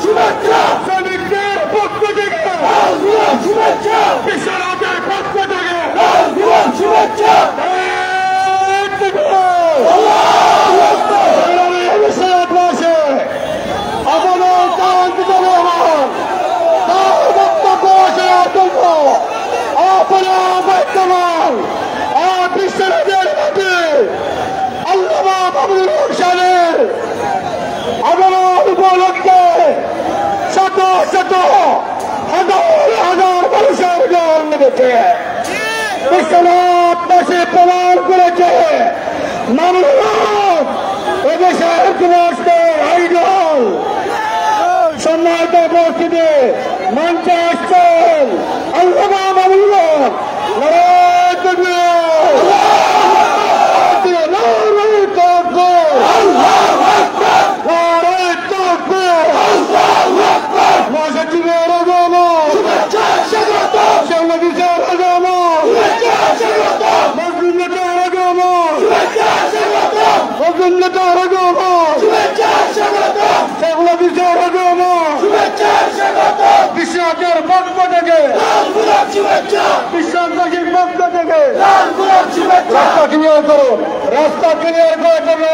শুভেচ্ছা শ্রমিকদের পক্ষ থেকে শুভেচ্ছা বিশ্বনাথের পক্ষ থেকে শুভেচ্ছা আগমন উপলক্ষে শত শত হাজার হাজার মানুষের জল লেগেছে। বিশ্বনাথবাসী প্রমাণ করেছে মামুনুল এদেশের যুবকদের আইডল। সম্মানিত উপস্থিতি মঞ্চে আসছেন আল্লামা মামুনুল বিশ্বনাথের পক্ষ থেকে বিশ্বনাথবাসীর পক্ষ থেকে রাস্তা ক্লিয়ার করুন। রাস্তা ক্লিয়ার করার জন্য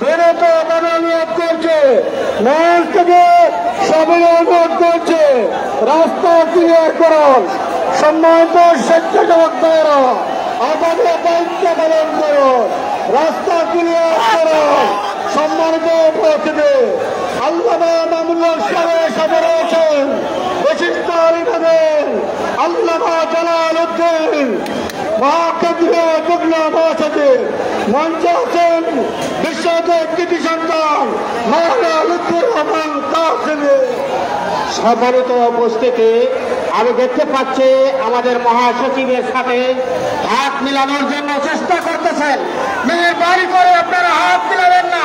বিরত অনুরোধ করছে, মঞ্চ থেকে সবাই অনুরোধ করছে রাস্তা ক্লিয়ার করুন। সম্মানিত স্বেচ্ছাসেবক ভাইয়েরা আমাদের দায়িত্ব পালন করুন, রাস্তা ক্লিয়ার করুন। সম্মানিত উপস্থিতি আল্লামা মামুনুল সাহেবের সাথে রয়েছেন বিশিষ্ট আলিম আল্লামা জালালউদ্দিন মহাকেন্দ্রীয় যুগ্ম মহাসচিব। মঞ্চে আছেন বিশ্বদের কৃতি সন্তান মাওলানা লুৎফুর রহমান কাসেমি। সম্মানিত উপস্থিতি, আমি দেখতে পাচ্ছি আমাদের মহাসচিবের সাথে হাত মিলানোর জন্য চেষ্টা করতেছেন। মেহেরবানি করে আপনারা হাত মিলাবেন না।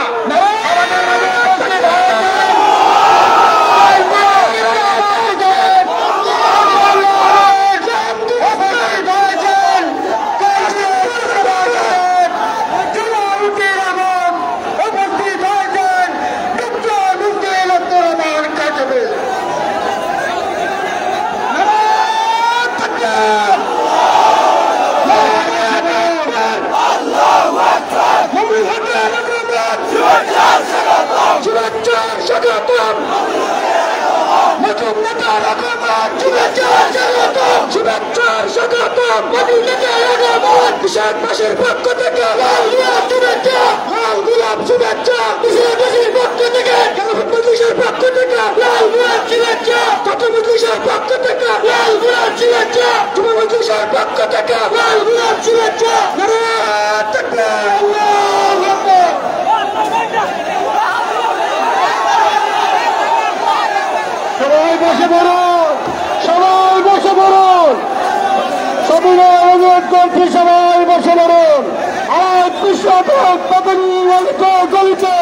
বিশ্বনাথবাসীর পক্ষ থেকে শুভেচ্ছা, লাল গোলাপ শুভেচ্ছা। বিশ্বনাথবাসীর পক্ষ থেকে পুলিশের পক্ষ থেকে লাল গোলাপ শুভেচ্ছা। ছাত্র পুলিশের পক্ষ থেকে লাল গোলাপ শুভেচ্ছা। যুব পুলিশের পক্ষ থেকে লাল গোলাপ শুভেচ্ছা। সবাই বসে পড়ুন, সবাই বসে পড়ুন। সবিনয় অনুরোধ করছি সবাই বসে পড়ুন। আজ বিশ্বনাথ গলিতে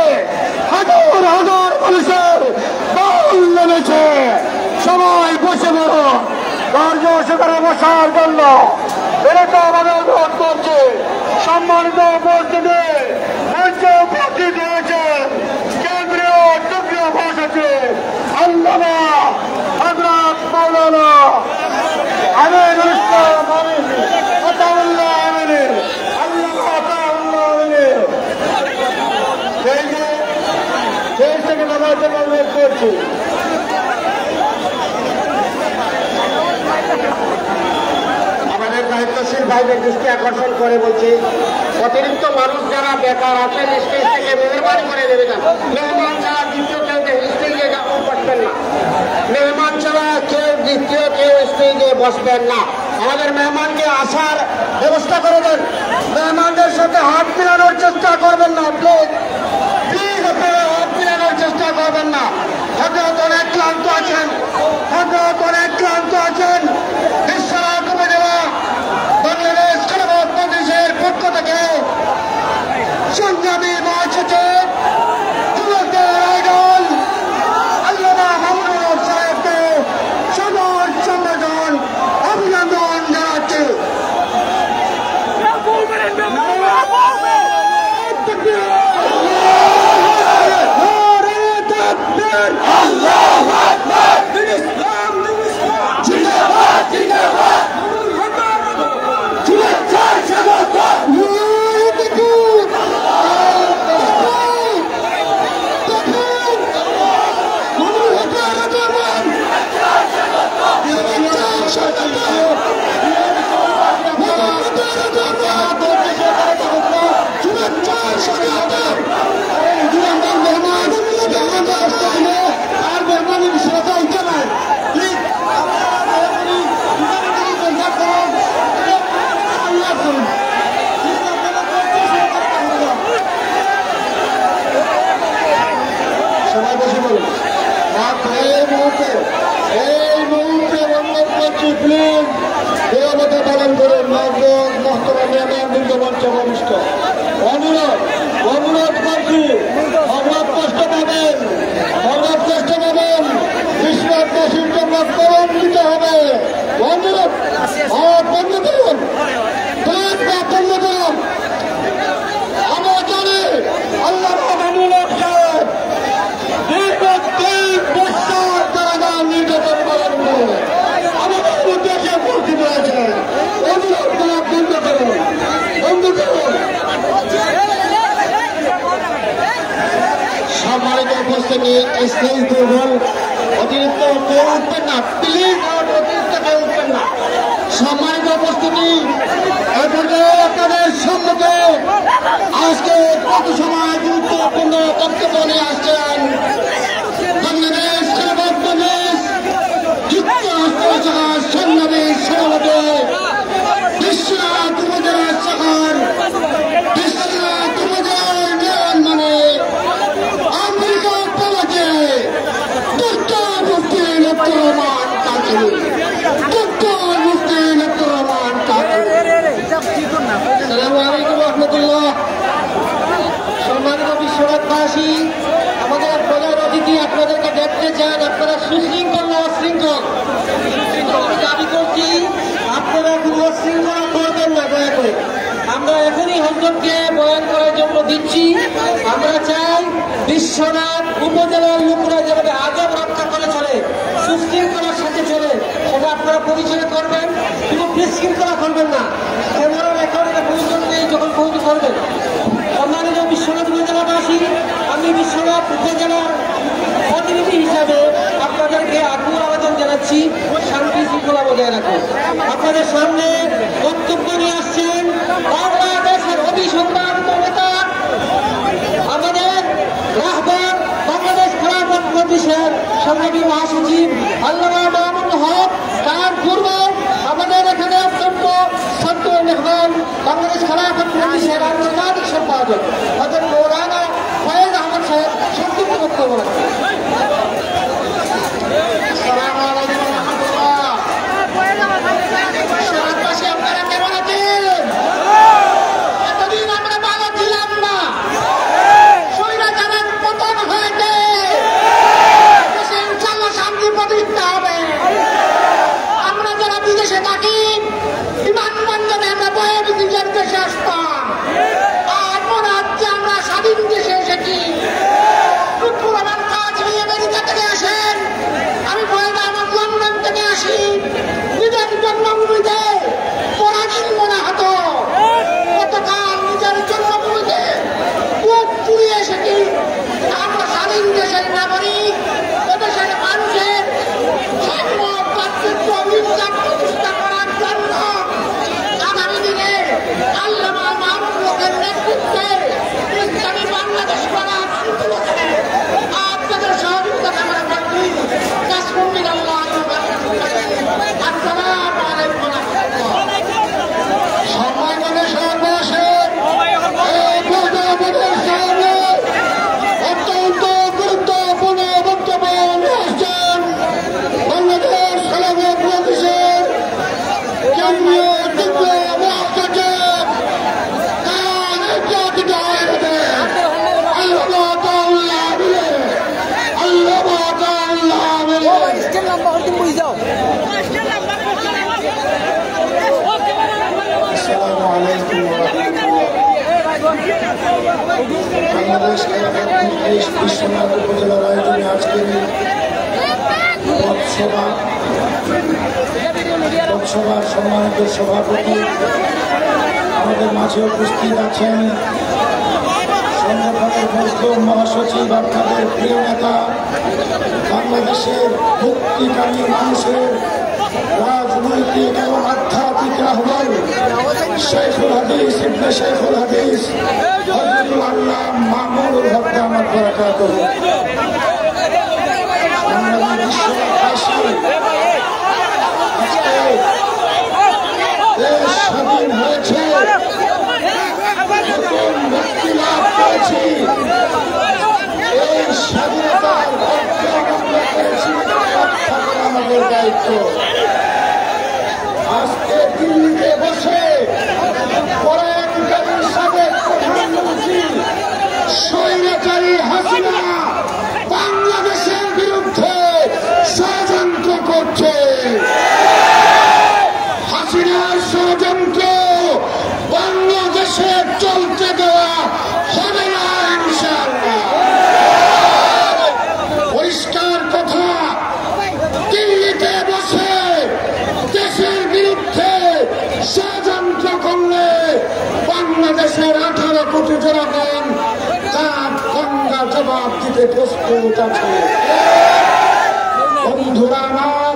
হাজার হাজার মানুষের দল নেমেছে। সবাই বসে পড়ুন, কার্যসূচি বসার জন্য বিরত অনুরোধ করছি। সম্মানিত উপস্থিতি মঞ্চে উপস্থিত হয়েছেন কেন্দ্রীয় যুগ্ম মহাসচিব আল্লামা হযরত মাওলানা আমিনুল ইসলাম আতাউল্লাহ আমিনী আল্লামা আতাউল্লাহ আমিনী সেই থেকে নামার জন্য অনুরোধ করছি। আমাদের দায়িত্বশীল ভাইদের দৃষ্টি আকর্ষণ করে বলছি, অতিরিক্ত মানুষ যারা বেকার আছেন স্টেজ থেকে মেহরবানি করে নেবে যান। মেহমান ছাড়া দ্বিতীয় কেউ স্টেজে বসবেন না। মেহমান ছাড়া কেউ দ্বিতীয় কেউ স্টেজে বসবেন না। আমাদের মেহমানকে আসার ব্যবস্থা করে দেন। মেহমানদের সাথে হাত মিলানোর চেষ্টা করবেন না, প্লিজ প্লিজ আপনারা হাত মিলানোর চেষ্টা করবেন না। হযরত অনেক ক্লান্ত আছেন, হযরত অনেক ক্লান্ত আছেন। বিশ্বনাথ উপজেলা বাংলাদেশ খেলাফত মজলিসের পক্ষ থেকে সংগ্রামী মহাসচিব যুবকদের আইডল আল্লামা মামুনুল সাহেবকে সদর সম্মেলন অভিনন্দন জানাচ্ছি। আল্লাহ অনুরোধ করছি, অভাব কষ্ট পাবেন, বিশ্বাসবাসীর জন্য করণ দিতে হবে। অনুরোধ বন্ধ করুন, বন্ধ করুন। আমরা জানি আল্লাহ দীর্ঘ 3 বছর তারা নির্যাতন করেন আমাদের উদ্দেশ্যে উপস্থিত হয়েছেন। অনুরোধ করা বন্ধ করুন, বন্ধ করুন। সম্মানিত উপস্থিতি, স্টেজ দুর্বল, অতিরিক্ত কেউ উঠবেন না, প্লিজ। অতিরিক্ত কেউ উঠবেন না। সম্মানিত উপস্থিতি, এই পর্যায়ে আপনাদের সম্মুখে আজকে কত সময় গুরুত্বপূর্ণ বক্তব্য নিয়ে আসছেন বাংলাদেশ খেলাফত মজলিস যুক্তরাষ্ট্র শাখার সংগ্রামী সভাপতি বিশ্বনাথ উপজেলা শাখার বিশ্বনাথ উপজেলার নিয়ন্ত্রণে আমেরিকা প্রবাসে ডক্টর মুফতি লুৎফর রহমান কাজী, ডক্টর মুফতি লুৎফর রহমান কাজী। আসসালামু আলাইকুম রহমতুল্লাহ। সম্মানিত বিশ্বনাথবাসী, আমাদের প্রধান অতিথি আপনাদেরকে দেখতে চান। আপনারা সুশৃঙ্খল না অশৃঙ্খল? আমি দাবি করছি আপনারা কোনো অশৃঙ্খলা করবেন না, দয়া করে। আমরা এখনই হজরতকে বয়ান করার জন্য দিচ্ছি। আমরা চাই বিশ্বনাথ উপজেলার লোকরা যেভাবে আদব রক্ষা করে চলে, সুশৃঙ্খলার সাথে চলে, সেটা আপনারা পরিচয় করবেন। কিন্তু বিশৃঙ্খলা করবেন না। ক্যামেরা রেকর্ডের প্রয়োজন নেই যখন পৌঁছে করবেন। সম্মানিত বিশ্বনাথ উপজেলাবাসী, আমি বিশ্বনাথ উপজেলার প্রতিনিধি হিসাবে আপনাদেরকে আকুল আবেদন জানাচ্ছি, শান্তি শৃঙ্খলা বজায় রাখুন। আপনাদের সামনে বক্তব্য নিয়ে আসছেন বাংলাদেশের অভিসম্মানিত নেতা, আমাদের রাহবার বাংলাদেশ খেলাফত মজলিসের সংগ্রামী মহাসচিব আল্লামা মামুনুল হক। তার পূর্বে আমাদের এখানে অত্যন্ত সত্য মেহমান বাংলাদেশ খেলাফত মজলিসের আন্তর্জাতিক সম্পাদক হযরত মৌলানা ফয়েজ আহমদ সাহেব সংক্ষিপ্ত বক্তব্য রাখবেন। আসসালামু আলাইকুম রহমতুল্লাহ। বিশ্বনাথবাসী, আপনারা কেমন আছেন? এতদিন আমরা ভালো ছিলাম না, স্বৈরাচারের পতন হয়েছে, দেশে ইনশাআল্লাহ শান্তি প্রতিষ্ঠা হবে। আমরা যারা বিদেশে থাকি, বিমানবন্দরে আমরা বয়ে নিজের দেশে আসতাম, আর মনে হচ্ছে আমরা স্বাধীন দেশে এসেছি। লুৎফর রহমান কাজী আমেরিকা থেকে আসেন, আমি বয়ে আমার লন্ডন থেকে আসি। নিজের জন্মভূমিতে পরাধীন মনে হতো, গতকাল নিজের জন্মভূমিতে বুক পুড়িয়ে এসেছি। আমরা স্বাধীন দেশের নাগরিক, এদেশের মানুষের সাম্য ভ্রাতৃত্ব ইনসাফ প্রতিষ্ঠা করার জন্য আগামী দিনে আল্লামা মামুনুল হকের নেতৃত্বে ইসলামী বাংলাদেশ গড়ার আন্দোলনে আপনাদের সহযোগিতা কামনা করছি। কাসমুল্লাহ। আসসালামু আলাইকুম ওয়া রাহমাতুল্লাহ। সম্মানিত সর্বশেষ এই প্রজাপতির সামনে অত্যন্ত গুরুত্বপূর্ণ বক্তব্য নিয়ে আসছেন বাংলাদেশ খেলাফত মজলিসের কেন্দ্রীয় যুগ্ম মহাসচিব আল্লামা তাউল্লাহ আমির। আসসালামু আলাইকুম ওয়া রাহমাতুল্লাহ। বাংলাদেশ খেলাফত মজলিস বিশ্বনাথ উপজেলার আয়োজনে আজকের লোকসভার সম্মানিত সভাপতি আমাদের মাঝে উপস্থিত আছেন, সংগঠনের মজলুম মহাসচিব, আপনাদের প্রিয় নেতা, বাংলাদেশের মুক্তিকামী মানুষের রাজনৈতিক এবং আধ্যাত্মিক রাহবার শেখুল হাদিস ইবনে শেখুল হাদিস হযরতুল আল্লামা মামুনুল হক দামাত বারাকাতুহু। দেশ স্বাধীন হয়েছে, নতুন মুক্তি লাভ করেছি, এই স্বাধীনতার পক্ষে আমরা করেছি রক্ষা করা আমাদের দায়িত্ব। আজকে দিল্লিতে বসে পরায়ণকারী সাবেক প্রধানমন্ত্রী স্বৈরাচারী হাসিনা বাংলাদেশের বিরুদ্ধে ষড়যন্ত্র করছে। হাসিনার ষড়যন্ত্র বাংলাদেশে চলতে দেওয়া হবে না ইনশাআল্লাহ। পরিষ্কার কথা, দিল্লিতে বসে দেশের বিরুদ্ধে ষড়যন্ত্র করলে বাংলাদেশের 18 কোটি জনগণ তার গঙ্গা জবাব দিতে প্রস্তুত আছে। বন্ধুরা আমার,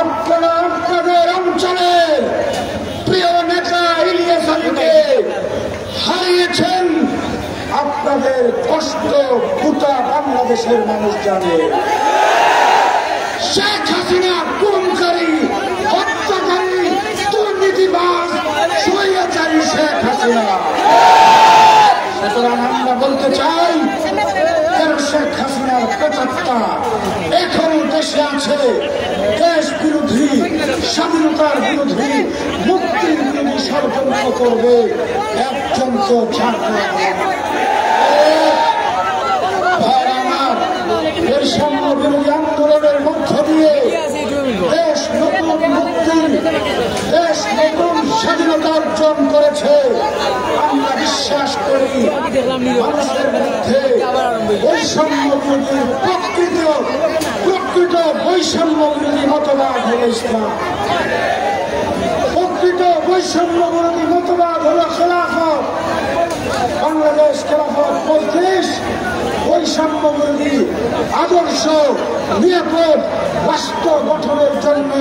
আপনারা আপনাদের অঞ্চলের প্রিয় নেতা ইলিয়াস আলীকে হারিয়েছেন। আপনাদের কষ্ট গোটা বাংলাদেশের মানুষ জানে। শেখ হাসিনা খুনকারী, হত্যাকারী, দুর্নীতিবাজ, স্বৈরাচারী শেখ হাসিনা। সুতরাং আমরা বলতে চাই, শেখ হাসিনার প্রেতাত্মা এখনো দেশে আছে। দেশ বিরোধী, স্বাধীনতার বিরোধী, মুক্তির বিরোধী ষড়যন্ত্র করবে একজন তো ছাড়বে। বৈষম্য বিরোধী আন্দোলনের মধ্য দিয়ে দেশ নতুন মুক্তির, দেশ নতুন স্বাধীনতা অর্জন করেছে। আমরা বিশ্বাস করি মানুষের মধ্যে বৈষম্য বিরোধী প্রকৃত বৈষম্য বিরোধী মতবাদ হল ইসলাম। প্রকৃত বৈষম্য বিরোধী মতবাদ হল খেলাফত। বাংলাদেশ খেলাফত মজলিস বৈষম্য বিরোধী আদর্শ নিরাপদ রাষ্ট্র গঠনের জন্য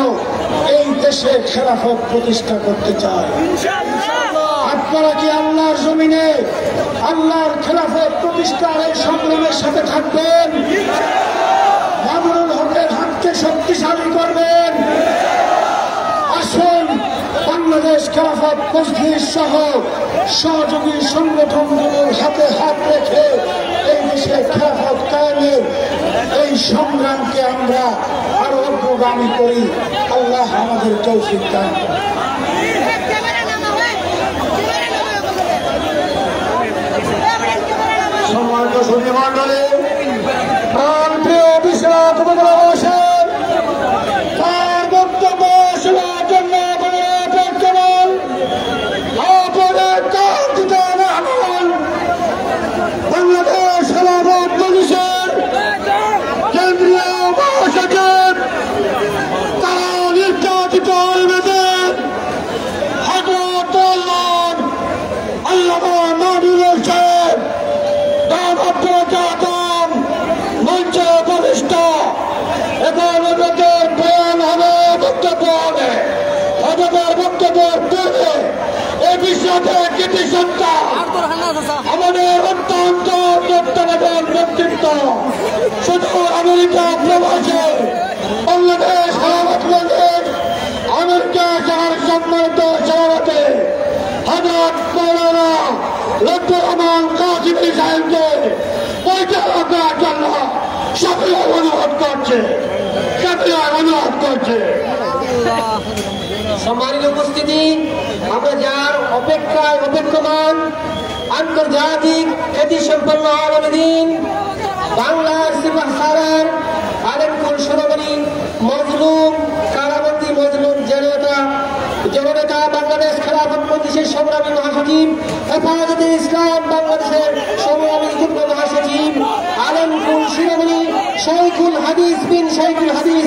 এই দেশে খেলাফত প্রতিষ্ঠা করতে চায়। আপনারা কি আল্লাহর জমিনে আল্লাহর খেলাফত প্রতিষ্ঠার এই সংগ্রামের সাথে থাকবেন? মামুনুল হকের হাতকে শক্তিশালী করবেন। আসুন বাংলাদেশ খেলাফত মজলিস সহ সহযোগী সংগঠনগুলোর হাতে হাত রেখে এই দেশে খেলাফত কায়েমের এই সংগ্রামকে আমরা আরো অগ্রগামী করি। আল্লাহ আমাদের তৌফিক দান করেন। সম্মানিত সুধী মণ্ডলী, প্রিয় বিশ্বনাথ বসেন তার বক্তব্য শোনার জন্য বাংলাদেশ খেলাফত মজলিসের কেন্দ্রীয় মহাসচিব, তারা নির্যাতিত আলেমদের হযরত আল্লামা মামুনুল হক সাহেব দামাত বারাকাতুহু মঞ্চে উপবিষ্ট এবং ওনাদের বয়ান হবে, বক্তব্য হবে। ওনাদের বক্তব্যের পূর্বে এই বিষয়তে কৃতি সন্তান আমাদের অত্যন্ত তত্ত্বাবধান ব্যক্তিত্ব, শুধু আমেরিকা প্রবাসে বাংলাদেশ খেলাফত মজলিস আমেরিকা যার সম্মানিত সভাপতি হযরত মাওলানা লুৎফর রহমান কাসিমি সাহেবকে পরিচালনা করার জন্য সক্রিয় অনুরোধ করছে। সম্মানিত উপস্থিতি, আমরা যার অপেক্ষায় অপেক্ষমান আন্তর্জাতিক খ্যাতি সম্পন্ন আলমদিন বাংলার সিপাহসালার আলেমকুল শিরোমণি মজলুম কারাবন্দী মজলুম জননেতা বাংলাদেশ খেলাফত মজলিসের সংগ্রামী মহাসচিব, হেফাজতে ইসলাম বাংলাদেশের সংগ্রামী যুগ্ম মহাসচিব, আলেমকুল শিরোমণি শাইখুল হাদিস বিন শাইখুল হাদিস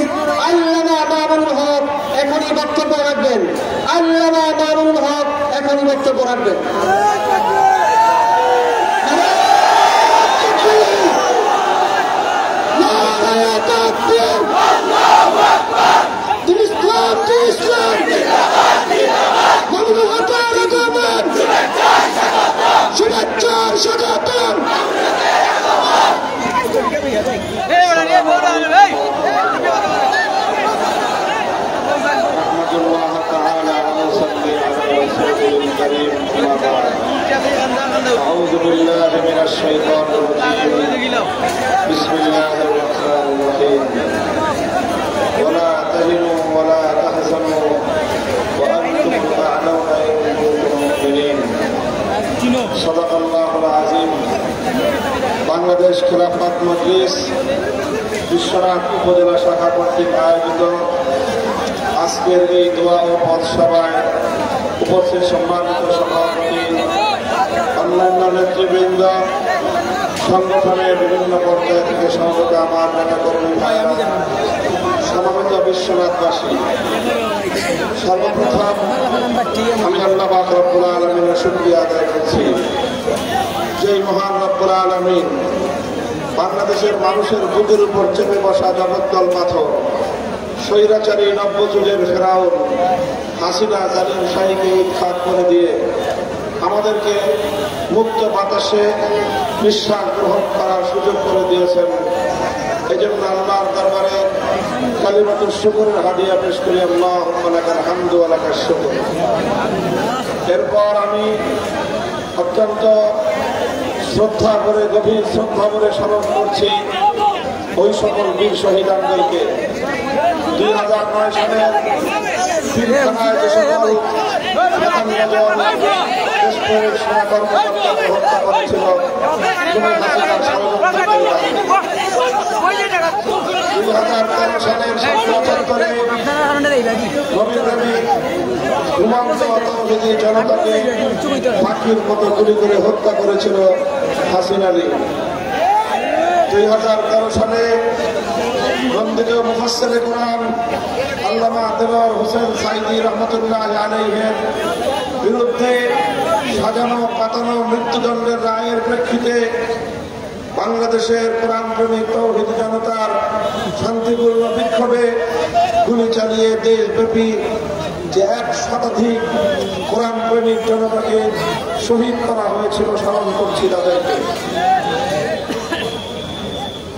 আল্লামা মামুনুল হক এখনই বক্তব্য রাখবেন। আল্লামা মামুনুল হক এখনই বক্তব্য রাখবেন। أعوذ بالله من الشيطان الرجيم بسم الله الرحمن الرحيم ولا تهنوا ولا تحزنوا وأنتم الأعلون إن كنتم مؤمنين صدق الله العظيم বাংলাদেশ খেলাফত মজলিস বিশ্বনাথ উপজেলা শাখা কর্তৃক আয়োজিত আজকের এই দোয়া ও পথসভায় উপস্থিত সম্মানিত সভাপতি, অন্যান্য নেতৃবৃন্দ, সংগঠনের বিভিন্ন পর্যায় থেকে সমবেত আমার নেতাকর্মী ভাইয়েরা, সমবেত বিশ্বনাথবাসী, সর্বপ্রথম আমি আল্লাহ পাক রব্বুল আলামিনের শুকরিয়া আদায় করছি। যেই মহান রব্বুল আলামিন বাংলাদেশের মানুষের বুকের উপর চেপে বসা জগদ্দল পাথর স্বৈরাচারী নব্যযুগের ফেরাউন হাসিনা জালিম শাহীকে উৎখাত করে দিয়ে আমাদেরকে মুক্ত বাতাসে নিঃশ্বাস গ্রহণ করার সুযোগ করে দিয়েছেন। এই জন্য আল্লাহর দরবারে কালিমাতুল শুকরের হাদিয়া পেশ করি। আল্লাহুম্মা লাকাল হামদু ওয়া লাকাশ শুকর। এরপর আমি অত্যন্ত শ্রদ্ধা করে, গভীর শ্রদ্ধা করে স্মরণ করছি ওই সকল বীর শহীদানদেরকে। 2009 সালের পিলখানায় যে সকল দেশপ্রেমিক সেনা কর্মকর্তাকে হত্যা করেছিল হাসিনার ষড়যন্ত্রকারীরা। 2013 সালের ৭৭ নবীনবী ঘুমন্ত অতর্কিত জনতাকে পাখির মতো গুলি করে হত্যা করেছিল হাসিনা লীগ। 2013 সালে বন্দিত মুফাসসিরে কোরআন আল্লামা দেলোয়ার হোসেন সাঈদী রহমাতুল্লাহ আলাইহির বিরুদ্ধে সাজানো পাতানো মৃত্যুদণ্ডের রায়ের প্রেক্ষিতে বাংলাদেশের কোরআনপ্রেমিক তৌহিদ জনতার শান্তিপূর্ণ বিক্ষোভে গুলি চালিয়ে দেশব্যাপী যে ১ শতাধিক কোরআনপ্রেমিক জনতাকে শহীদ করা হয়েছিল স্মরণ করছি তাদেরকে।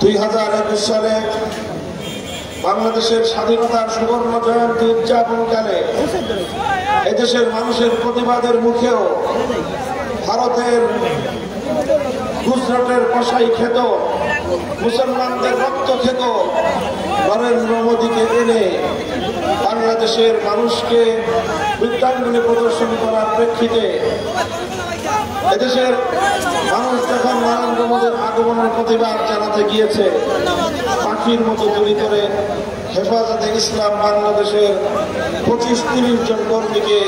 2021 সালে বাংলাদেশের স্বাধীনতার সুবর্ণ জয়ন্তী উদযাপনকালে এদেশের মানুষের প্রতিবাদের মুখেও ভারতের গুজরাটের কসাই খেত, মুসলমানদের রক্ত খেত নরেন্দ্র মোদীকে এনে বাংলাদেশের মানুষকে বিজ্ঞানগুলি প্রদর্শন করার প্রেক্ষিতে এদেশের মানুষ যখন নরেন্দ্র মোদীর আগমনের প্রতিবাদ জানাতে গিয়েছে, পাখির মতো গুলি করে হেফাজতে ইসলাম বাংলাদেশের 25-30 জন কর্মীকে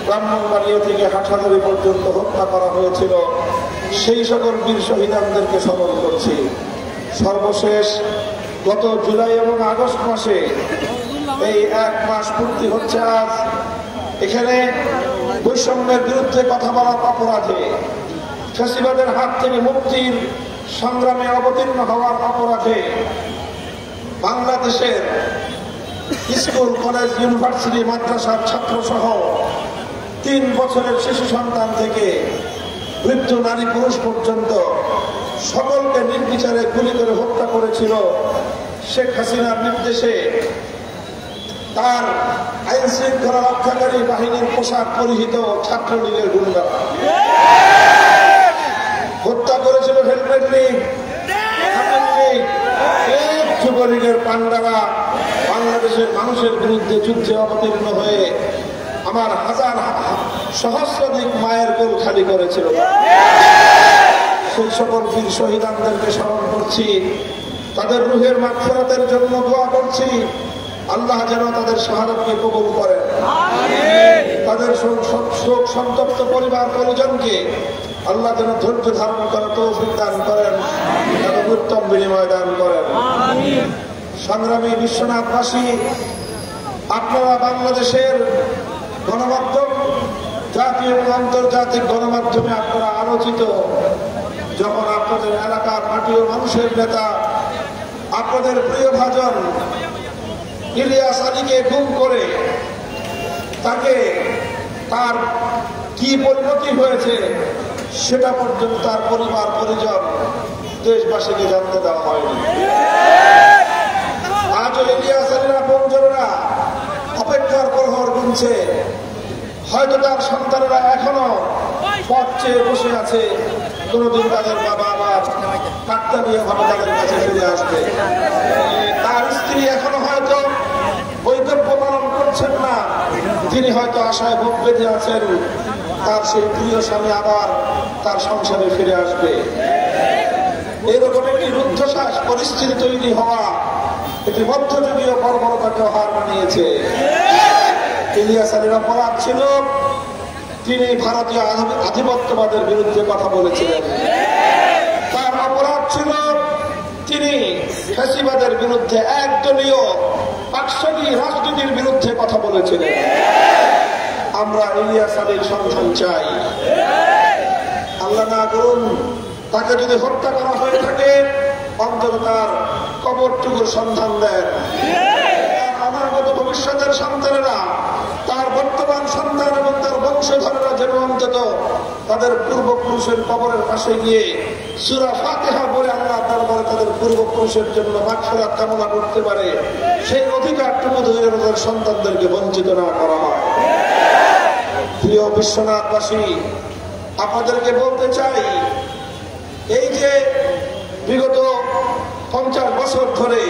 ব্রাহ্মণবাড়িয়া থেকে হাটহাজারী পর্যন্ত হত্যা করা হয়েছিল। সেই সকল বীর শহীদানদেরকে স্মরণ করছি। সর্বশেষ গত জুলাই এবং আগস্ট মাসে এই 1 মাস পূর্তি হচ্ছে আজ, এখানে বৈষম্যের বিরুদ্ধে কথা বলার অপরাধে, ফ্যাসিবাদের হাত থেকে মুক্তির সংগ্রামে অবতীর্ণ হওয়ার অপরাধে বাংলাদেশের স্কুল, কলেজ, ইউনিভার্সিটি, মাদ্রাসার ছাত্র সহ 3 বছরের শিশু সন্তান থেকে বৃদ্ধ নারী পুরুষ পর্যন্ত সকলকে নির্বিচারে গুলি করে হত্যা করেছিল শেখ হাসিনার নির্দেশে তার আইন শৃঙ্খলা রক্ষাকারী বাহিনীর পোশাক পরিহিত ছাত্রলীগের গুন্ডারা। হত্যা করেছিল হেলমেট লীগ, যুবলীগের পান্ডারা বাংলাদেশের মানুষের বিরুদ্ধে যুদ্ধে অবতীর্ণ হয়ে আমার হাজার সহস্রাধিক মায়ের কোল খালি করেছিল। সেই সকল বীর শহীদানদেরকে স্মরণ করছি, তাদের রুহের মাগফিরাতের জন্য দোয়া করছি। আল্লাহ যেন তাদের শাহাদাতকে কবুল করেন, তাদের শোক সন্তপ্ত পরিবার পরিজনকে আল্লাহ যেন ধৈর্য ধারণ করে তৌফিক দান করেন এবং উত্তম বিনিময় দান করেন। সংগ্রামী বিশ্বনাথবাসী, আপনারা বাংলাদেশের গণমাধ্যম, জাতীয় এবং আন্তর্জাতিক গণমাধ্যমে আপনারা আলোচিত। যখন আপনাদের এলাকার মাটি ও মানুষের নেতা, আপনাদের প্রিয় ভাজন ইলিয়াস আলীকে গুম করে তাকে তার কি পরিণতি হয়েছে সেটা পর্যন্ত তার পরিবার পরিজন দেশবাসীকে জানতে দেওয়া হয়নি। আজও ইলিয়াস আলীরা পঞ্জরেরা অপেক্ষার প্রহর গুনছে। হয়তো তার সন্তানেরা এখনো পথ চেয়ে বসে আছে, কোনদিন তাদের বাবা আবার কাকতালীয় ভাবে তাদের কাছে ফিরে আসবে। তার স্ত্রী এখনো হয়তো বৈধব্য পালন করছেন না, তিনি হয়তো আশায় বুক বেঁধে আছেন তার সেই প্রিয় স্বামী আবার তার সংসারে ফিরে আসবে। এরকম একটি রুদ্ধশ্বাস পরিস্থিতি তৈরি হওয়া একটি মধ্যযুগীয় বর্বরতাকে হার মানিয়েছে। ইলিয়াস আলীর অপরাধ ছিল তিনি ভারতীয় আধিপত্যবাদের বিরুদ্ধে কথা বলেছিলেন। তার অপরাধ ছিল তিনি ফ্যাসিবাদের বিরুদ্ধে, একদলীয় পাকশালী রাজনীতির বিরুদ্ধে কথা বলেছিলেন। আমরা ইলিয়াস আলীর সন্ধান চাই। আল্লাহ না করুন তাকে যদি হত্যা করা হয়ে থাকে, অন্তত তার কবরটুকুর সন্ধান দেন। অনাগত ভবিষ্যতের সন্তানেরা, তার বর্তমান সন্তান এবং তার বংশধরেরা যেন অন্তত তাদের পূর্বপুরুষের কবরের পাশে গিয়ে সূরা ফাতিহা বলে আল্লাহ দরবারে তাদের পূর্বপুরুষের জন্য মাগফিরাত কামনা করতে পারে, সেই অধিকারটুকু ধরে তাদের সন্তানদেরকে বঞ্চিত না করা হয়। প্রিয় বিশ্বনাথবাসী, আপনাদেরকে বলতে চাই, এই যে বিগত 50 বছর ধরে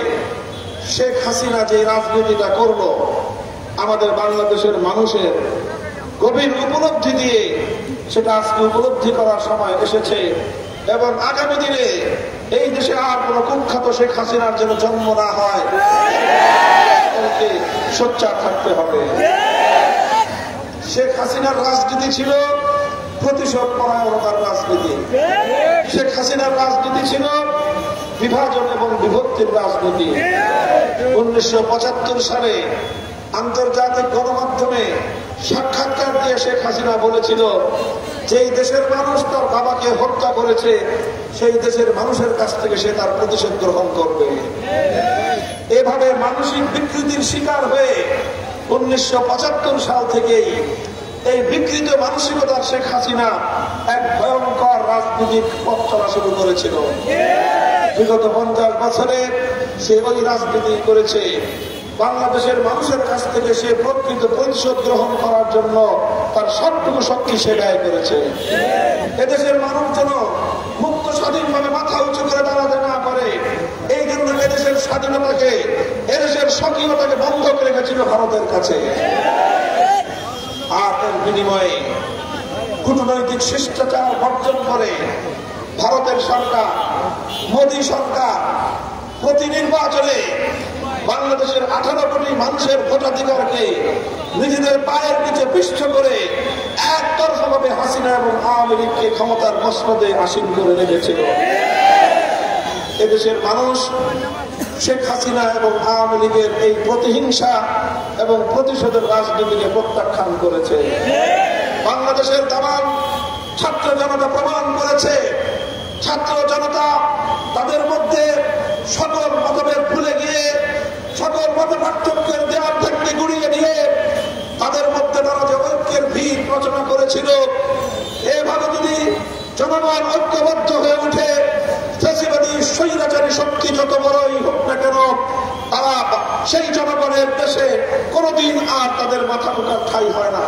শেখ হাসিনা যে রাজনীতিটা করলো, আমাদের বাংলাদেশের মানুষের গভীর উপলব্ধি দিয়ে সেটা আজকে উপলব্ধি করার সময় এসেছে। এবং আগামী দিনে এই দেশে আর কোন কুখ্যাত শেখ হাসিনার যেন জন্ম না হয়, সোচ্চার থাকতে হবে। শেখ হাসিনার রাজনীতি ছিল প্রতিশোধ পরায়ণতার রাজনীতি। শেখ হাসিনার রাজনীতি ছিল বিভাজন এবং বিভক্তির রাজনীতি। 1975 সালে আন্তর্জাতিক গণমাধ্যমে সাক্ষাৎকার দিয়ে শেখ হাসিনা বলেছিল, যেই দেশের মানুষ তার বাবাকে হত্যা করেছে সেই দেশের মানুষের কাছ থেকে সে তার প্রতিশোধ গ্রহণ করবে। এভাবে মানসিক বিকৃতির শিকার হয়ে 1975 সাল থেকেই এই বিকৃত মানসিকতার শেখ হাসিনা এক ভয়ঙ্কর রাজনৈতিক পথ চলা শুরু করেছিল। বিগত 50 বছরে সে ওই রাজনীতি করেছে। বাংলাদেশের মানুষের কাছ থেকে সে প্রকৃত প্রতিশোধ গ্রহণ করার জন্য তার সবটুকু শক্তি সে ব্যয় করেছে। এদেশের মানুষ যেন মুক্ত স্বাধীনভাবে মাথা উঁচু করে দাঁড়াতে না পারে, এই জন্য এদেশের স্বাধীনতাকে, এদেশের স্বকীয়তাকে বন্ধক রেখেছিল ভারতের কাছে। আর এর বিনিময়ে কূটনৈতিক শিষ্টাচার বর্জন করে ভারতের সরকার, মোদী সরকার প্রতি নির্বাচনে বাংলাদেশের 18 কোটি মানুষের ভোটাধিকারকে নিজেদের পায়ের নিচে পিষ্ট করে একতরফাভাবে হাসিনা এবং আওয়ামী লীগকে ক্ষমতার মসনদে আসীন করে রেখেছিল। এদেশের মানুষ শেখ হাসিনা এবং আওয়ামী লীগের এই প্রতিহিংসা এবং প্রতিশোধের রাজনীতিকে প্রত্যাখ্যান করেছে। বাংলাদেশের তামাম ছাত্র জনতা প্রমাণ করেছে, ছাত্র জনতা তাদের মধ্যে সকল মতভেদ ভুলে গিয়ে, সকল মত পার্থক্যের দেওয়াল থেকে গুড়িয়ে দিয়ে তাদের মধ্যে তারা যে ঐক্যের ভিত রচনা করেছিল, এভাবে যদি জনগণ ঐক্যবদ্ধ হয়ে উঠে, ফ্যাসিবাদী স্বৈরাচারী শক্তি যত বড়ই হোক না কেন, তারা সেই জনগণের দেশে কোনোদিন আর তাদের মাথা ঢোকার ঠাঁই হয় না।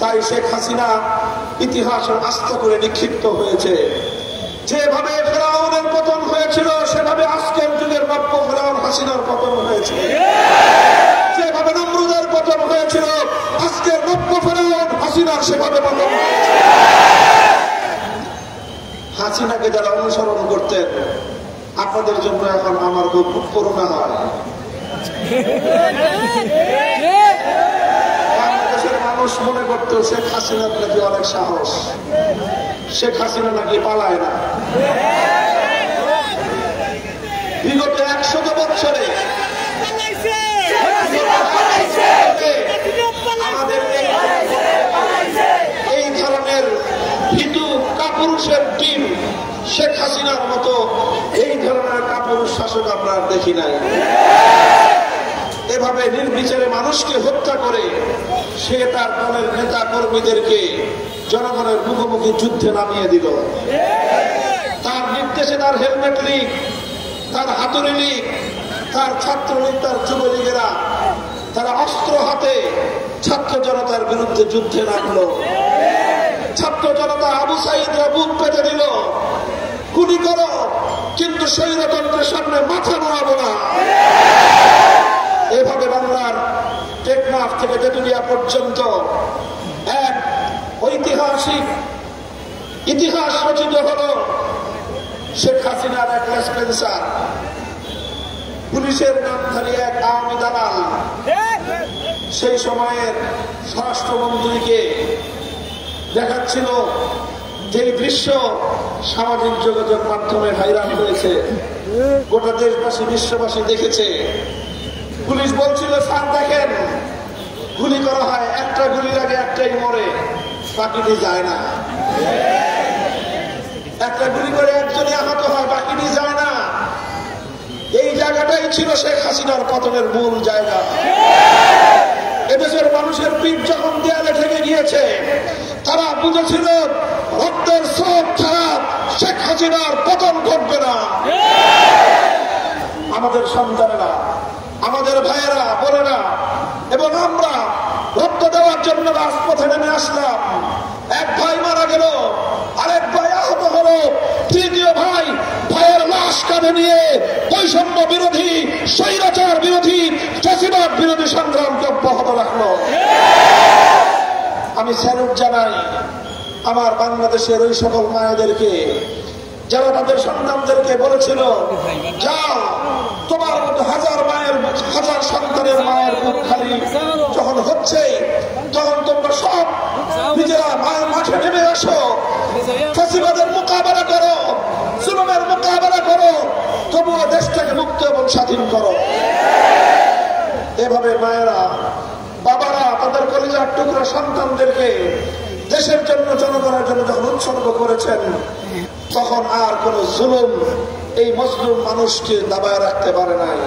তাই শেখ হাসিনা ইতিহাসের আস্থা করে নিক্ষিপ্ত হয়েছে। যেভাবে ফেরাউনের পতন হয়েছিল, সেভাবে আজকের যুগের নব্য ফেরাউন হাসিনার পতন হয়েছে। যেভাবে নমরুদের পতন হয়েছিল, আজকের নব্য ফেরাউন হাসিনার সেভাবে পতন হয়েছে। হাসিনাকে যারা অনুসরণ করতেন, আপনাদের জন্য এখন আমার খুব করুণা হয়। বাংলাদেশের মানুষ মনে করতো শেখ হাসিনার নাকি অনেক সাহস, শেখ হাসিনা নাকি পালায় না। বিগত 100 বছরে আমাদের এই ধরনের ভীতু কাপুরুষের টিম শেখ হাসিনার মতো এই ধরনের কাপুরুষ শাসক আমরা আর দেখি নাই। এভাবে নির্বিচারে মানুষকে হত্যা করে সে তার দলের নেতা কর্মীদেরকে জনগণের মুখোমুখি যুদ্ধে নামিয়ে দিল। তার নির্দেশে তার হেলমেট লীগ, তার হাতুড়ি লীগ, তার ছাত্রলীগ, তার যুবলীগেরা তারা অস্ত্র হাতে ছাত্র জনতার বিরুদ্ধে যুদ্ধে নামলো। ছাত্র জনতা আবু সাঈদরা বুক পেতে দিল, গুলি করো কিন্তু স্বৈরতন্ত্রের সামনে মাথা নোয়াবো না। এভাবে বাংলার টেকনাফ থেকে তেঁতুলিয়া পর্যন্ত এক ঐতিহাসিক ইতিহাস রচিত হল শেখ হাসিনার এক লেসপেন্সার, পুলিশের নামধারী এক আওয়ামী দালাল সেই সময়ের স্বরাষ্ট্রমন্ত্রীকে দেখাচ্ছিল যে দৃশ্য সামাজিক যোগাযোগ মাধ্যমে ভাইরাল হয়েছে, গোটা দেশবাসী বিশ্ববাসী দেখেছে। পুলিশ বলছিল, স্যার দেখেন গুলি করা হয়, একটা গুলির আগে একটাই মরে, বাকিটি যায় না। একটা গুলি করে একজনই আহত হয়, বাকিটি যায় না। এই জায়গাটাই ছিল শেখ হাসিনার পতনের মূল জায়গা। এদেশের মানুষের পিঠ যখন দেয়ালে ঠেকে গিয়েছে, তারা বুঝেছিল রক্তের স্রোত ছাড়া শেখ হাসিনার পতন ঘটবে না। আমাদের সন্তানেরা, আমাদের ভাইয়েরা, বোনেরা এবং আমরা রক্ত দেওয়ার জন্য রাজপথে নেমে আসলাম। এক ভাই মারা গেল, আরেক ভাই আহত হলো, তৃতীয় ভাই ভাইয়ের লাশ কাঁধে নিয়ে বৈষম্য বিরোধী, স্বৈরাচার বিরোধী, ফ্যাসিবাদ বিরোধী সংগ্রামকে অব্যাহত রাখলো। আমি স্যালুট জানাই আমার বাংলাদেশের ওই সকল মায়েদেরকে যারা তাদের সন্তানদেরকে বলেছিল, যাও তোমার মতো হাজার সন্তানের মায়ের বুক খালি যখন হচ্ছে, তখন তোমরা সব নিজেরা মায়ের মাঠে নেমে আসো, ফ্যাসিবাদের মোকাবেলা করো, জুলুমের মোকাবেলা করো, তবুও দেশটাকে মুক্ত এবং স্বাধীন করো। এভাবে মায়েরা, বাবারা তাদের কলিজার টুকরা সন্তানদেরকে দেশের জন্য, জনগণের জন্য যখন উৎসর্গ করেছেন, তখন আর কোন জুলুম এই মজলুম মানুষকে দাবায় রাখতে পারে নাই।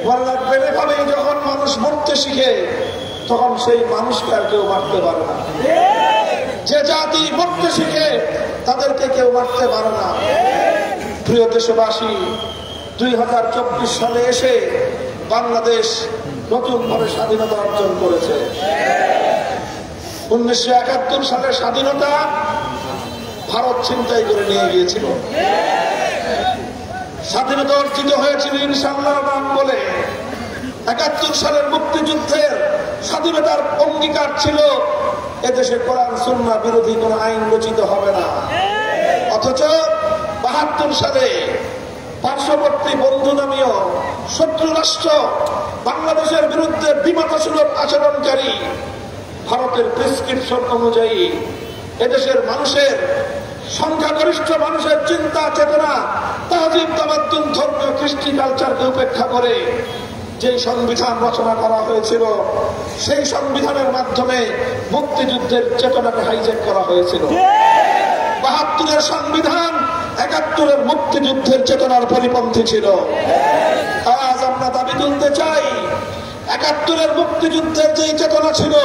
মনে রাখবেন, এভাবেই যখন মানুষ মরতে শিখে, তখন সেই মানুষকে আর কেউ মারতে পারে না। যে জাতি মরতে শিখে, তাদেরকে কেউ মারতে পারে না। প্রিয় দেশবাসী, 2024 সালে এসে বাংলাদেশ নতুন ভাবে স্বাধীনতা অর্জন করেছে। 1971 সালের স্বাধীনতা ভারত ছিনতাই করে নিয়ে গিয়েছিল। স্বাধীনতা অর্জিত হয়েছিল ইনশাআল্লাহর নাম বলে। 71 সালের মুক্তিযুদ্ধের স্বাধীনতার অঙ্গীকার ছিল এদেশে কোরআন সুন্নাহ বিরোধী কোন আইন রচিত হবে না। অথচ 72 সালে পার্শ্ববর্তী বন্ধু নামীয় শত্রু রাষ্ট্র বাংলাদেশের বিরুদ্ধে বিমাতাসুলভ আচরণকারী ভারতের প্রেসক্রিপশন অনুযায়ী এদেশের মানুষের, সংখ্যাগরিষ্ঠ মানুষের চিন্তা চেতনা, তাহজিব তামাদ্দুন, ধর্মীয় কৃষ্টি কালচারকে উপেক্ষা করে যে সংবিধান রচনা করা হয়েছিল, সেই সংবিধানের মাধ্যমে মুক্তিযুদ্ধের চেতনাকে হাইজ্যাক করা হয়েছিল। 72-এর সংবিধান 71-এর মুক্তিযুদ্ধের চেতনার পরিপন্থী ছিল। আজ আমরা দাবি তুলতে চাই, 71-এর মুক্তিযুদ্ধের যেই চেতনা ছিল,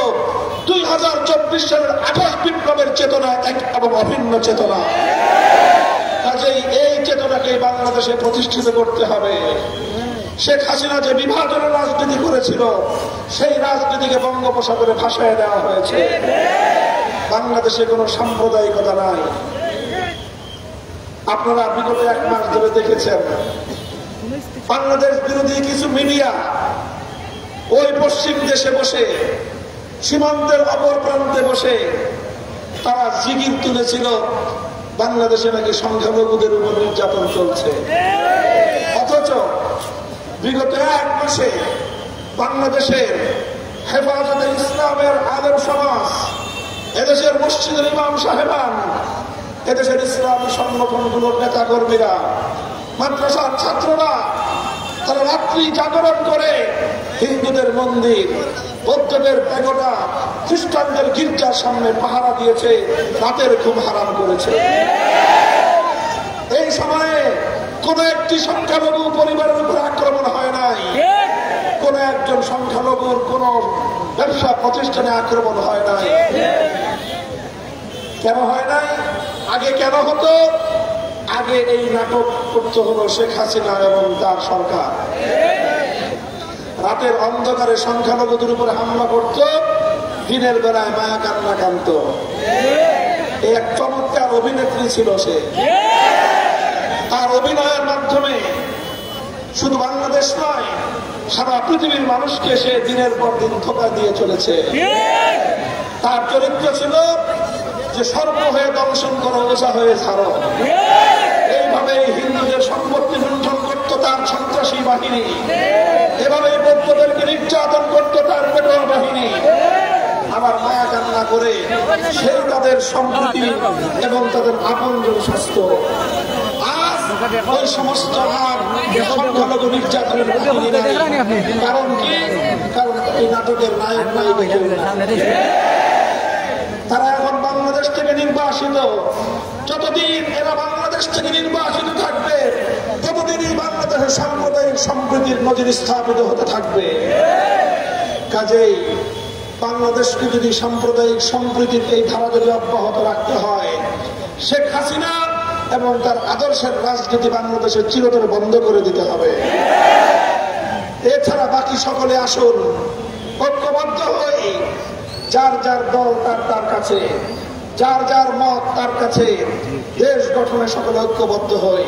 2024 সালের 28 বিপ্লবের চেতনা এক এবং অভিন্ন চেতনা। কাজেই এই চেতনাকে বাংলাদেশে প্রতিষ্ঠিত করতে হবে। শেখ হাসিনা যে বিভাজনের রাজনীতি করেছিল, সেই রাজনীতিকে বঙ্গোপসাগরে ভাসায় দেওয়া হয়েছে। বাংলাদেশে কোনো সাম্প্রদায়িকতা নাই। আপনারা বিগত 1 মাস ধরে দেখেছেন, বাংলাদেশ বিরোধী কিছু মিডিয়া ওই পশ্চিম দেশে বসে, সীমান্তের অপর প্রান্তে বসে তারা জিগির তুলেছিল বাংলাদেশে নাকি সংখ্যালঘুদের উপর নির্যাতন চলছে। অথচ বিগত 1 মাসে বাংলাদেশের হেফাজতে ইসলামের আলেম সমাজ, এদেশের মসজিদের ইমাম সাহেবান, এদেশের ইসলামী সংগঠনগুলোর নেতা কর্মীরা, মাদ্রাসার ছাত্ররা তারা রাত্রি জাগরণ করে হিন্দুদের মন্দির, বৌদ্ধদের পেগোডা, খ্রিস্টানদের গির্জার সামনে পাহারা দিয়েছে, রাতের ঘুম হারাম করেছে। এই সময়ে কোন একটি সংখ্যালঘু পরিবারের উপর আক্রমণ হয় নাই, কোন একজন সংখ্যালঘুর কোন ব্যবসা প্রতিষ্ঠানে আক্রমণ হয় নাই। কেন হয় নাই? আগে কেন হতো? আগে এই নাটক করতে হলো শেখ হাসিনা এবং তার সরকার। রাতের অন্ধকারে সংখ্যালঘুদের উপরে হামলা করত, দিনের বেলায় মায়া কান্না কান্ত। এক চমৎকার অভিনেত্রী ছিল সে। তার অভিনয়ের মাধ্যমে শুধু বাংলাদেশ নয়, সারা পৃথিবীর মানুষকে সে দিনের পর দিন ধোঁকা দিয়ে চলেছে। তার চরিত্র ছিল যে সর্ব হয়ে দংশন করো, ওঝা হয়ে ছাড়ো। এইভাবে হিন্দুদের সম্পত্তি লুণ্ঠন করত তার সন্ত্রাসী বাহিনী, এভাবে বৌদ্ধদেরকে নির্যাতন করত তার পেটোয়া বাহিনী। আবার মায়া কান্না করে সেই তাদের সম্প্রীতি এবং তাদের আপনজন স্বাস্থ্য। আজ ওই সমস্ত সংখ্যালঘু নির্যাতনের কারণ কি? কারণ এই নাটকের নায়ক নায়িকা তারা এখন বাংলাদেশ থেকে নির্বাসিত। যতদিন এরা বাংলাদেশ থেকে নির্বাসিত থাকবে, ততদিনই বাংলাদেশের সাম্প্রদায়িক সম্প্রীতির নজির স্থাপিত হতে থাকবে। কাজেই বাংলাদেশকে যদি সাম্প্রদায়িক সম্প্রীতির এই ধারা যদি অব্যাহত রাখতে হয়, শেখ হাসিনা এবং তার আদর্শের রাজনীতি বাংলাদেশের চিরতরে বন্ধ করে দিতে হবে। এছাড়া বাকি সকলে আসুন ঐক্যবদ্ধ হই, যার যার দল তার কাছে, যার যার মত তার কাছে, দেশ গঠনে সকলে ঐক্যবদ্ধ হই।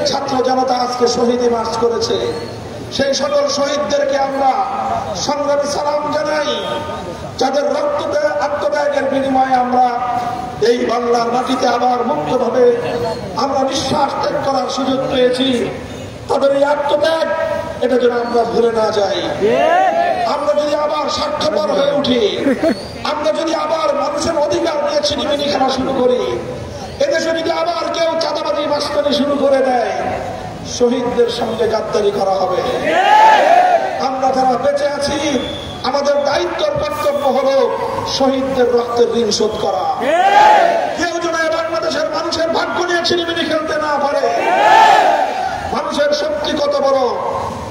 ছাত্র জনতা আজকে শহীদি মার্চ করেছে, সেই সকল শহীদদেরকে আমরা সংগ্রামী সালাম জানাই, যাদের আত্মত্যাগের বিনিময়ে আমরা এই বাংলার মাটিতে আবার মুক্তভাবে আমরা নিঃশ্বাস ত্যাগ করার সুযোগ পেয়েছি। তাদের এই আত্মত্যাগ এটা যেন আমরা ভুলে না যাই। আমরা যদি আবার স্বার্থপর হয়ে উঠি, আমরা যদি আবার মানুষের অধিকার নিয়ে ছিনিমিনি খেলা শুরু করি, এদেশে যদি আবার কেউ চাঁদাবাজি মাস্তানি শুরু করে দেয়, শহীদদের সঙ্গে গাদ্দারি করা হবে। আমরা যারা বেঁচে আছি, আমাদের দায়িত্ব কর্তব্য হলো শহীদদের রক্তের ঋণ শোধ করা। কেউ যেন বাংলাদেশের মানুষের ভাগ্য নিয়ে ছিনিমিনি খেলতে না পারে। মানুষের শক্তি কত বড়,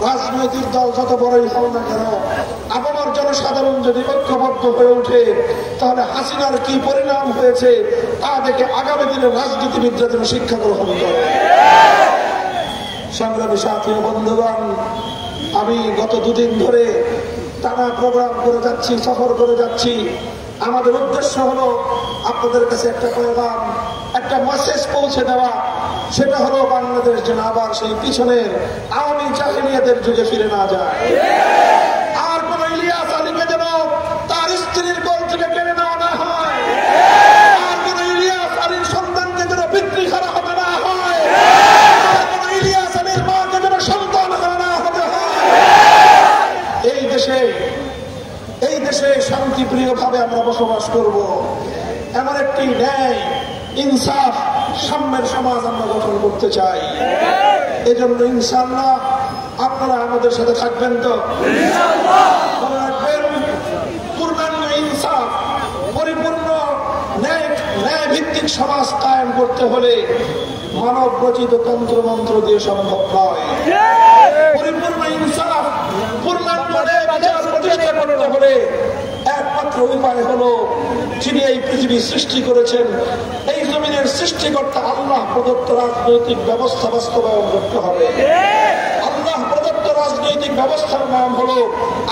রাজনৈতিক দল যত বড়ই হোক না কেন, আপামর জনসাধারণ যদি ঐক্যবদ্ধ হয়ে ওঠে, তাহলে হাসিনার কি পরিণাম হয়েছে তা দেখে আগামী দিনের রাজনীতিবিদরা যেন শিক্ষা গ্রহণ করে। সংগ্রামী সাথী ও বন্ধুগণ, আমি গত দুদিন ধরে টানা প্রোগ্রাম করে যাচ্ছি, সফর করে যাচ্ছি। আমাদের উদ্দেশ্য হলো আপনাদের কাছে একটা পয়গাম, একটা মেসেজ পৌঁছে দেওয়া। সেটা হলো বাংলাদেশ যেন আবার সেই পিছনের আওয়ামী জাহিলিয়াতের যুগে ফিরে না যায়। আর কোন ইলিয়াস আলীকে যেন তার স্ত্রীর কোল থেকে কেড়ে নেওয়া না হয়। আর কোন ইলিয়াস আলীর সন্তানকে যেন বিক্রি করা হবে না হয়। আর কোন ইলিয়াস আলীর মাকে যেন সন্তান হারা না হতে হয়। এই দেশে শান্তিপ্রিয় ভাবে আমরা বসবাস করব, এমন একটি ন্যায়, ইনসাফ, সাম্যের সমাজ আমরা গঠন করতে চাই। এজন্য ইনশাআল্লাহ আপনারা আমাদের সাথে থাকবেন তো? মনে রাখবেন, পূর্ণাঙ্গ ইনসাফ, পরিপূর্ণ ন্যায় ভিত্তিক সমাজ কায়েম করতে হলে মানব রচিত তন্ত্রমন্ত্র দিয়ে সম্ভব নয়। পরিপূর্ণ ইনসাফ, পূর্ণাঙ্গ ন্যায় বিচার প্রতিষ্ঠা করতে হলে একমাত্র উপায় হলো, যিনি এই পৃথিবী সৃষ্টি করেছেন, এই জমিনের সৃষ্টিকর্তা আল্লাহ প্রদত্ত রাজনৈতিক ব্যবস্থা বাস্তবায়ন করতে হবে। আল্লাহ প্রদত্ত রাজনৈতিক ব্যবস্থার নাম হলো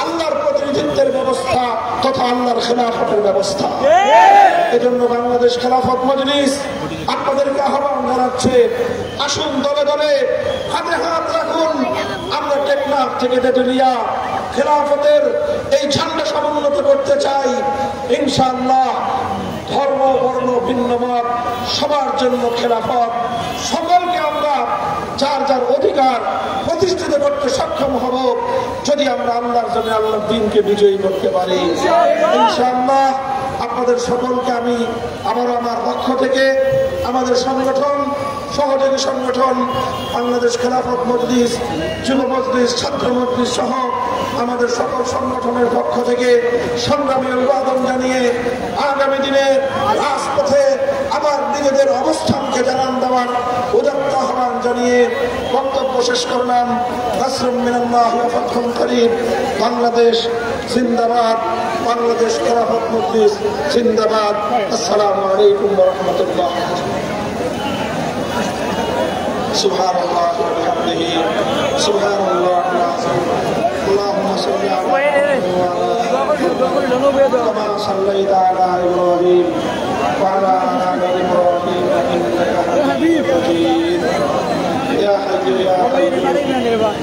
আল্লাহর প্রতিনিধিত্বের ব্যবস্থা তথা আল্লাহর খেলাফতের ব্যবস্থা। এজন্য বাংলাদেশ খেলাফত মজলিস আপনাদেরকে আহ্বান জানাচ্ছে, আসুন দলে দলে হাতে হাত রাখুন। আমরা টেকনাফ থেকে তেতুলিয়া খেলাফতের এই ঝান্ডা সমুন্নত করতে চাই। ইনশাআল্লাহ ধর্ম বর্ণ ভিন্ন মত সবার জন্য খেলাফত, সকলকে আমরা যার যার অধিকার প্রতিষ্ঠিত করতে সক্ষম হব যদি আমরা আল্লাহর জন্য আল্লাহর দ্বীনকে বিজয়ী করতে পারি। ইনশাআল্লাহ আপনাদের সকলকে আমি আবারও আমার পক্ষ থেকে আমাদের সংগঠন, সহযোগী সংগঠন বাংলাদেশ খেলাফত মজলিস, যুব মজলিস, ছাত্র মজলিস সহ আমাদের সকল সংগঠনের পক্ষ থেকে সংগ্রামী অভিবাদন জানিয়ে আগামী দিনে রাজপথে আবার নিজেদের অবস্থানকে জানান দেওয়ার উদাত্ত আহ্বান জানিয়ে বক্তব্য শেষ করলাম। নাসরুম মিনাল্লাহি ওয়া ফাতহুন করিব। বাংলাদেশ জিন্দাবাদ, বাংলাদেশ খেলাফত মজলিস জিন্দাবাদ। আসসালামু আলাইকুম ওয়া রাহমাতুল্লাহ। সুবহানাল্লাহ ওয়া বিহামদিহি সুবহানাল্লাহিল আযীম। আল্লাহুম্মা সাল্লি আলা কামা সাল্লাইতা আলা ইব্রাহিম ওয়া আলা আলি ইব্রাহিম ইন্নাকা হামিদুম মাজিদ। ইয়া হাইয়্যু ইয়া কাইয়্যুম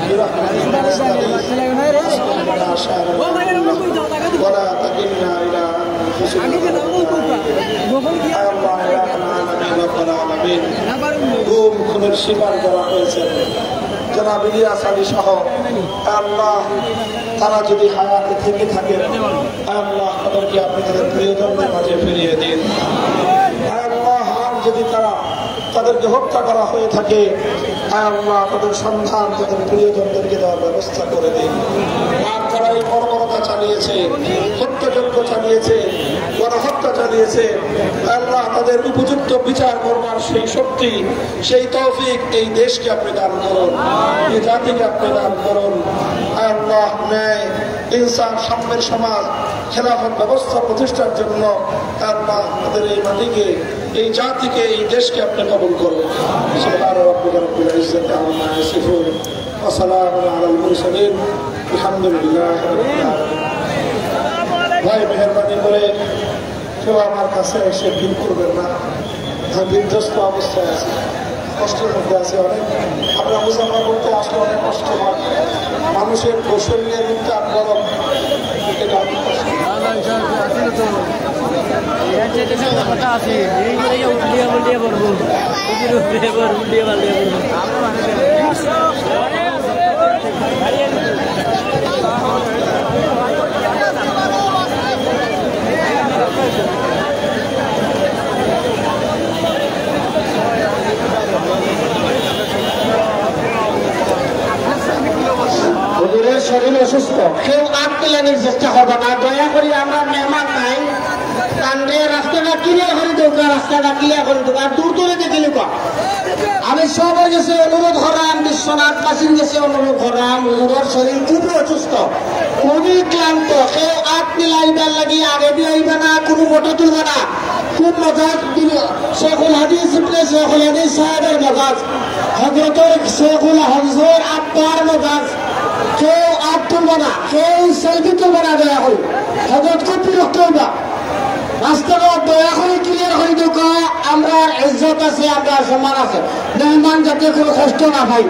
বিরহমাতিকা নাস্তাগীথ আসমানা শারা ওয়া লা তাকিলনা ইলা আনফুসিনা আল্লাহ ইয়া রাব্বাল আলামিন। গুম খুনের শিকার করা হয়েছে জনাব ইলিয়াস আলী সহ, আল্লাহ তারা যদি হায়াতে থেকে থাকেন আল্লাহ তাদেরকে আপনি তাদের প্রিয়জনদের মাঝে ফিরিয়ে দিন। আল্লাহ আর যদি তাদেরকে হত্যা করা হয়ে থাকে আল্লাহ তাদের সন্ধান তাদের প্রিয়জনদেরকে দেওয়ার ব্যবস্থা করে দিন। আর তারা এই বর্বরতা চালিয়েছে, হত্যাযজ্ঞ চালিয়েছে, গণহত্যা চালিয়েছে আল্লাহ তাদের উপযুক্ত বিচার করবার সেই শক্তি, সেই তৌফিক এই দেশকে আপনি দান করুন, এই জাতিকে আপনি দান করুন। আল্লাহ ন্যায়, ইনসাফ, সাম্যের সমাজ, খেলাফত ব্যবস্থা প্রতিষ্ঠার জন্য আল্লাহ আমাদের এই মাটিকে, এই জাতিকে, এই দেশকে আপনি কবুল করুন। সুবহানা রাব্বিকা রাব্বিল ইজ্জাতি আম্মা ইয়াসিফুন ওয়া সালামুন আলাল মুরসালিন আলহামদুলিল্লাহি রাব্বিল আলামিন। ভাই মেহরবানি করে কেউ আমার কাছে এসে ভিড় করবেন না, বিধ্বস্ত অবস্থায় আছে, কষ্টের মধ্যে আছে অনেক। আমরা মুসাফা করতে আসলে অনেক কষ্ট হয়, মানুষের শরীরের উত্তাপ গরম, এটা অনেক কষ্ট। শরীর অসুস্থ, কেউ আটকেলানির চেষ্টা করবে না, দয়া করি। আমরা মেহমান নাই, কান্দে রাস্তাটা ক্লিয়ার করে দেব, রাস্তাটা ক্লিয়ার করে দেব। আর দূর করে দেখে লিখা আমি সবাই গেছে অনুরোধ করাম, বিশ্বনাথবাসীর গেছে অনুরোধ করাম। ওর শরীর খুবই অসুস্থ, খুবই ক্লান্ত, কেউ আট মিলাইবার লাগি আগে দিয়ে আইবে না, কোনো ফটো তুলবে না। খুব মজাজ শেখুল হাদিস শেখুল হাদিস সাহেবের মজাজ, হজরতের শেখুল হজর আব্বার মজাজ। কেউ আট তুলবে না, কেউ সেলফি তুলবে না, দয়া করি। হজরত খুব বিরক্ত হইবা, রাস্তাটা দয়া করে ক্লিয়ার হয়ে দেখ। আমরা ইজ্জত আছে, আমরা সম্মান আছে, মেহমান যাতে কোনো কষ্ট না পাই।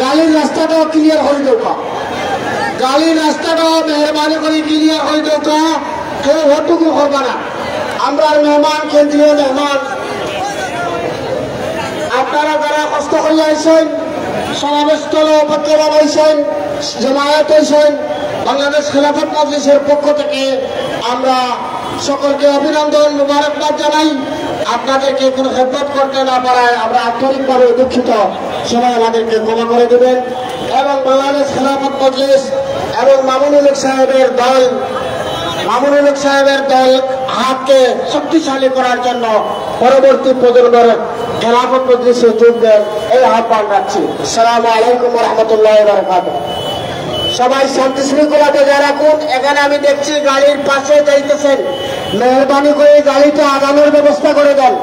গাড়ির রাস্তাটাও ক্লিয়ার হয়ে দেখ, গাড়ির রাস্তাটাও মেহরবানি করে ক্লিয়ার হয়ে দেখ। কেউ হটুকু করবে না, আমরা মেহমান, কেন্দ্রীয় মেহমান। আপনারা যারা কষ্ট করে আইসেন, সমাবেশস্থল উপত্যকা হয়েছেন, জামায়াত হয়েছেন, বাংলাদেশ খেলাফত মজলিসের পক্ষ থেকে আমরা সকলকে অভিনন্দন, মুবারকবাদ জানাই। আপনাদেরকে কোনো খেদমত করতে না পারায় আমরা আন্তরিকভাবে দুঃখিত, সবাই আমাদেরকে ক্ষমা করে দেবেন। এবং বাংলাদেশ খেলাফত মজলিস এবং মামুনুল হক সাহেবের দল হাতকে শক্তিশালী করার জন্য পরবর্তী প্রজন্মের খেলাফত মজলিসে যোগ দেন, এই আহ্বান রাখছি। আসসালামু আলাইকুম ওয়া রাহমাতুল্লাহি ওয়া বারাকাতুহু। সবাই শান্তি শৃঙ্খলা বজায় রাখুন। এখানে আমি দেখছি গাড়ির পাশে যাইতেছেন, মেহরবানি করে গাড়িটা আগানোর ব্যবস্থা করে দেন।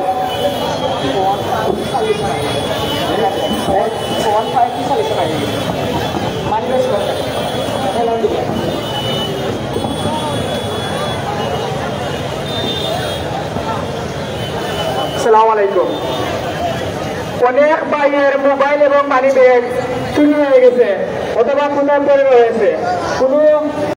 আসসালামু আলাইকুম। অনেক ভাইয়ের মোবাইল এবং মানি ব্যাগ চুরি হয়ে গেছে অথবা কোথাও পড়ে রয়েছে। কোনো